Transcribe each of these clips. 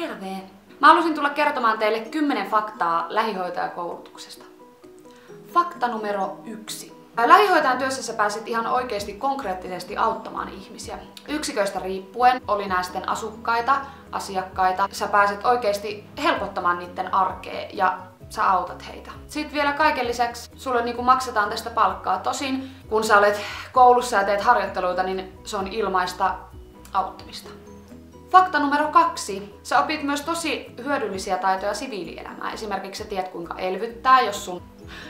Terve! Mä halusin tulla kertomaan teille 10 faktaa lähihoitajakoulutuksesta. Fakta numero 1. Lähihoitajan työssä sä pääset ihan oikeasti konkreettisesti auttamaan ihmisiä. Yksiköistä riippuen, oli nää sitten asukkaita, asiakkaita, sä pääset oikeasti helpottamaan niiden arkea ja sä autat heitä. Sitten vielä kaiken lisäksi sulle maksetaan tästä palkkaa. Tosin kun sä olet koulussa ja teet harjoitteluita, niin se on ilmaista auttamista. Fakta numero 2. Sä opit myös tosi hyödyllisiä taitoja siviilielämään. Esimerkiksi sä tiedät kuinka elvyttää, jos sun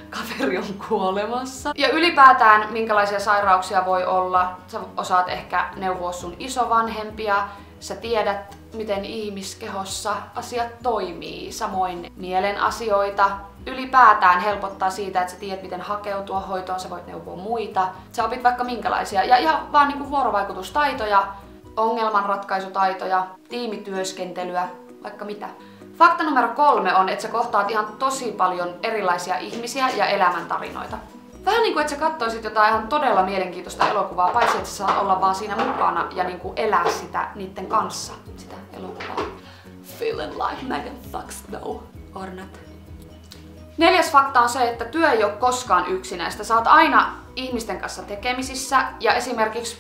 kaveri on kuolemassa. Ja ylipäätään minkälaisia sairauksia voi olla. Sä osaat ehkä neuvoa sun isovanhempia. Sä tiedät miten ihmiskehossa asiat toimii. Samoin mielen asioita. Ylipäätään helpottaa siitä, että sä tiedät miten hakeutua hoitoon. Sä voit neuvoa muita. Sä opit vaikka minkälaisia. Ja ihan vaan vuorovaikutustaitoja. Ongelmanratkaisutaitoja, tiimityöskentelyä, vaikka mitä. Fakta numero 3 on, että sä kohtaat ihan tosi paljon erilaisia ihmisiä ja elämäntarinoita. Vähän niin kuin, että sä katsoisit jotain ihan todella mielenkiintoista elokuvaa, paitsi että sä saat olla vaan siinä mukana ja elää sitä niiden kanssa, sitä elokuvaa. Feeling like Megan Fox though, or not. 4. fakta on se, että työ ei ole koskaan yksinäistä. Sä oot aina ihmisten kanssa tekemisissä ja esimerkiksi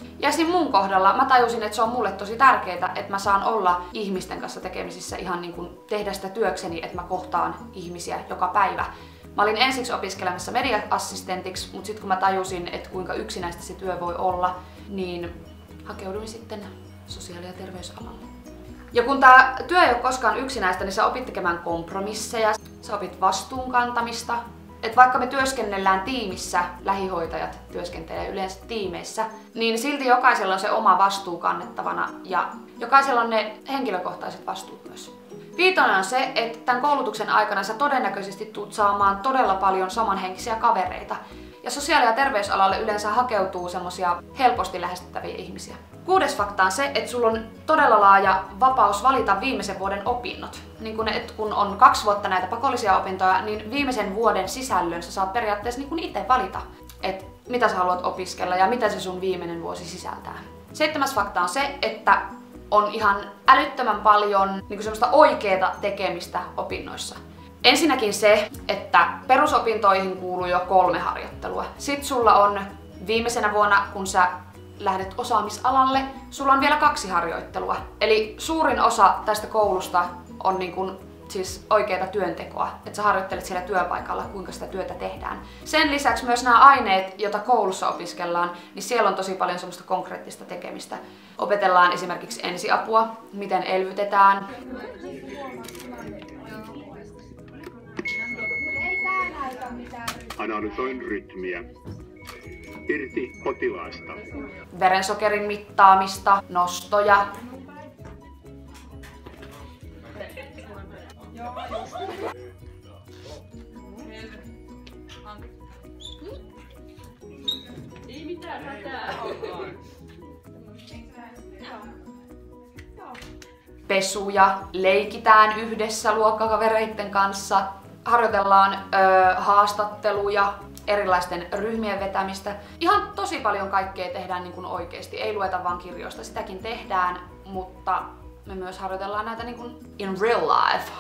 mun kohdalla mä tajusin, että se on mulle tosi tärkeää, että mä saan olla ihmisten kanssa tekemisissä ihan tehdä sitä työkseni, että mä kohtaan ihmisiä joka päivä. Mä olin ensiksi opiskelemassa media-assistentiksi, mutta sitten kun mä tajusin, että kuinka yksinäistä se työ voi olla, niin hakeuduin sitten sosiaali- ja terveysalalle. Ja kun tää työ ei ole koskaan yksinäistä, niin sä opit tekemään kompromisseja, sä opit vastuun kantamista. Et vaikka me työskennellään tiimissä, lähihoitajat työskentelee yleensä tiimeissä, niin silti jokaisella on se oma vastuu kannettavana ja jokaisella on ne henkilökohtaiset vastuut myös. 5. on se, että tämän koulutuksen aikana sä todennäköisesti tulet saamaan todella paljon samanhenkisiä kavereita. Ja sosiaali- ja terveysalalle yleensä hakeutuu semmosia helposti lähestyttäviä ihmisiä. 6. fakta on se, että sulla on todella laaja vapaus valita viimeisen vuoden opinnot. Kun on 2 vuotta näitä pakollisia opintoja, niin viimeisen vuoden sisällön sä saat periaatteessa itse valita, että mitä sä haluat opiskella ja mitä se sun viimeinen vuosi sisältää. 7. fakta on se, että on ihan älyttömän paljon semmoista oikeaa tekemistä opinnoissa. Ensinnäkin se, että perusopintoihin kuuluu jo 3 harjoittelua. Sitten sulla on viimeisenä vuonna, kun sä lähdet osaamisalalle, sulla on vielä 2 harjoittelua. Eli suurin osa tästä koulusta on siis oikeaa työntekoa, että sä harjoittelet siellä työpaikalla, kuinka sitä työtä tehdään. Sen lisäksi myös nämä aineet, joita koulussa opiskellaan, niin siellä on tosi paljon semmoista konkreettista tekemistä. Opetellaan esimerkiksi ensiapua, miten elvytetään. Analysoin rytmiä. Irti potilaasta. Verensokerin mittaamista, nostoja. Ei mitään hätää. Pesuja, leikitään yhdessä luokkakavereiden kanssa, harjoitellaan haastatteluja, erilaisten ryhmien vetämistä. Ihan tosi paljon kaikkea tehdään oikeesti, ei lueta vaan kirjoista, sitäkin tehdään, mutta me myös harjoitellaan näitä in real life.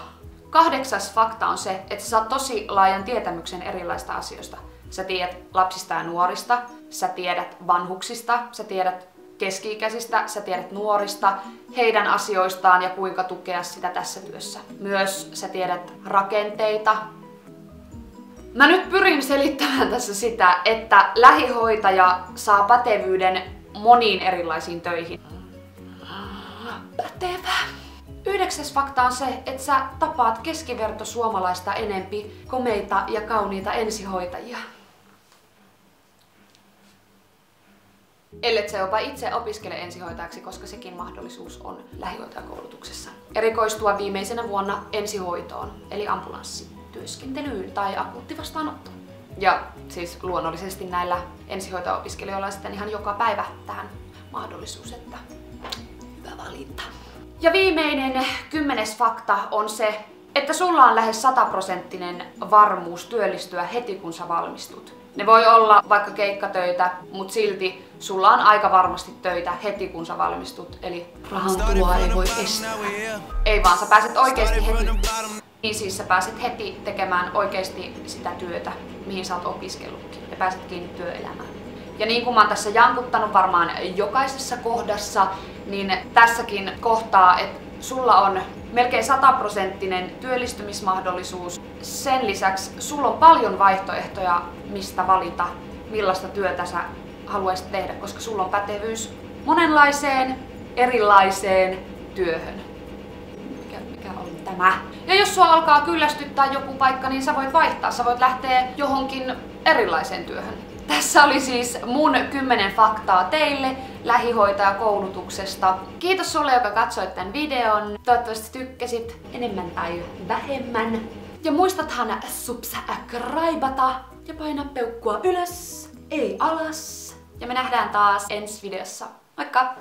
8. fakta on se, että sä saat tosi laajan tietämyksen erilaisista asioista. Sä tiedät lapsista ja nuorista, sä tiedät vanhuksista, sä tiedät keski-ikäisistä, sä tiedät nuorista, heidän asioistaan ja kuinka tukea sitä tässä työssä. Myös sä tiedät rakenteita. Mä nyt pyrin selittämään tässä sitä, että lähihoitaja saa pätevyyden moniin erilaisiin töihin. Pätevä. 9. fakta on se, että sä tapaat keskiverto suomalaista enempi komeita ja kauniita ensihoitajia. Ellet sä jopa itse opiskele ensihoitajaksi, koska sekin mahdollisuus on lähihoitajakoulutuksessa. Erikoistua viimeisenä vuonna ensihoitoon, eli ambulanssityöskentelyyn tai akuuttivastaanottoon. Ja siis luonnollisesti näillä ensihoitajaopiskelijoilla on sitten ihan joka päivä tähän mahdollisuus, että hyvä valinta. Ja viimeinen 10. fakta on se, että sulla on lähes 100% varmuus työllistyä heti kun sä valmistut. Ne voi olla vaikka keikkatöitä, mutta silti sulla on aika varmasti töitä heti kun sä valmistut. Eli rahan tuloa ei voi estää. Ei vaan, sä pääset oikeesti heti. Niin siis sä pääset heti tekemään oikeesti sitä työtä, mihin sä oot opiskellutkin. Ja pääset kiinni työelämään. Ja niin kuin mä oon tässä jankuttanut varmaan jokaisessa kohdassa, niin tässäkin kohtaa, että sulla on melkein 100% työllistymismahdollisuus. Sen lisäksi sulla on paljon vaihtoehtoja, mistä valita, millaista työtä sä haluaisit tehdä, koska sulla on pätevyys monenlaiseen, erilaiseen työhön. Mikä on tämä? Ja jos sua alkaa kyllästyttää joku paikka, niin sä voit vaihtaa. Sä voit lähteä johonkin erilaiseen työhön. Tässä oli siis mun 10 faktaa teille lähihoitajakoulutuksesta. Kiitos sulle, joka katsoit tämän videon. Toivottavasti tykkäsit enemmän tai vähemmän. Ja muistathan subscribata ja painaa peukkua ylös, ei alas. Ja me nähdään taas ensi videossa. Moikka!